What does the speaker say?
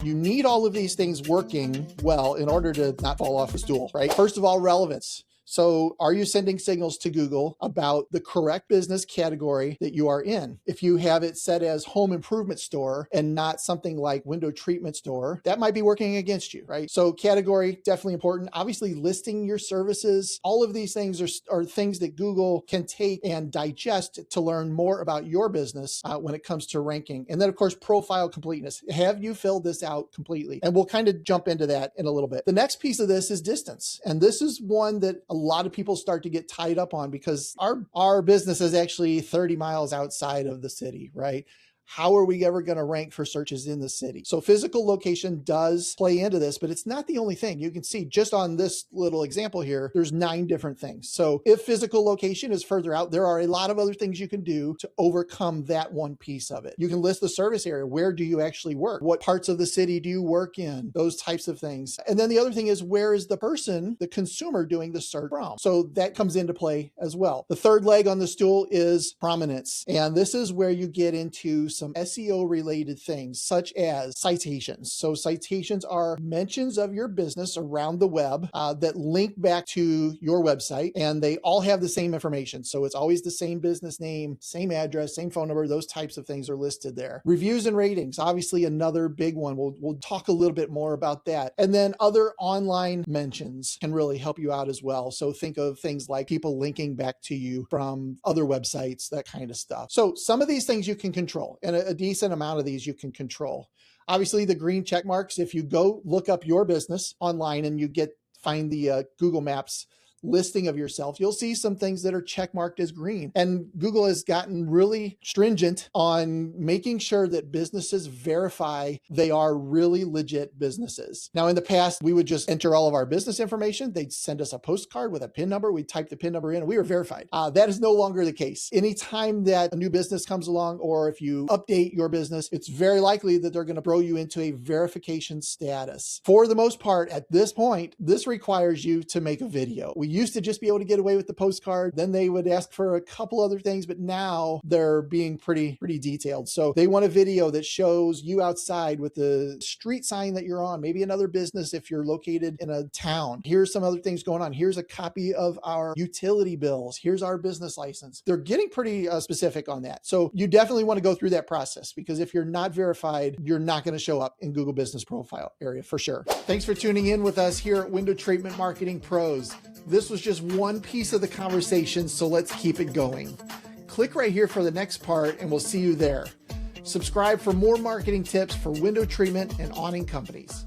You need all of these things working well in order to not fall off the stool, right? First of all, relevance. So are you sending signals to Google about the correct business category that you are in? If you have it set as home improvement store and not something like window treatment store, that might be working against you, right? So category, definitely important. Obviously, listing your services, all of these things are things that Google can take and digest to learn more about your business when it comes to ranking. And then, of course, profile completeness. Have you filled this out completely? And we'll kind of jump into that in a little bit. The next piece of this is distance. And this is one that a lot of people start to get tied up on because our business is actually 30 miles outside of the city, right? How are we ever going to rank for searches in the city? So physical location does play into this, but it's not the only thing. You can see just on this little example here, there's 9 different things. So if physical location is further out, there are a lot of other things you can do to overcome that one piece of it. You can list the service area. Where do you actually work? What parts of the city do you work in? Those types of things. And then the other thing is, where is the person, the consumer, doing the search from? So that comes into play as well. The third leg on the stool is prominence. And this is where you get into some SEO related things such as citations. So citations are mentions of your business around the web that link back to your website, and they all have the same information. So it's always the same business name, same address, same phone number. Those types of things are listed there. Reviews and ratings, obviously another big one. We'll talk a little bit more about that. And then other online mentions can really help you out as well. So think of things like people linking back to you from other websites, that kind of stuff. So some of these things you can control, and a decent amount of these you can control. Obviously, the green check marks, if you go look up your business online and you find the Google Maps listing of yourself, you'll see some things that are check marked as green. And Google has gotten really stringent on making sure that businesses verify they are really legit businesses. Now, in the past, we would just enter all of our business information. They'd send us a postcard with a PIN number. We'd type the PIN number in and we were verified. That is no longer the case. Anytime that a new business comes along, or if you update your business, it's very likely that they're going to throw you into a verification status. For the most part, at this point, this requires you to make a video. We used to just be able to get away with the postcard. Then they would ask for a couple other things, but now they're being pretty detailed. So they want a video that shows you outside with the street sign that you're on, maybe another business if you're located in a town. Here's some other things going on. Here's a copy of our utility bills. Here's our business license. They're getting pretty specific on that. So you definitely want to go through that process, because if you're not verified, you're not going to show up in Google Business Profile area for sure. Thanks for tuning in with us here at Window Treatment Marketing Pros. This was just one piece of the conversation, so let's keep it going. Click right here for the next part and we'll see you there. Subscribe for more marketing tips for window treatment and awning companies.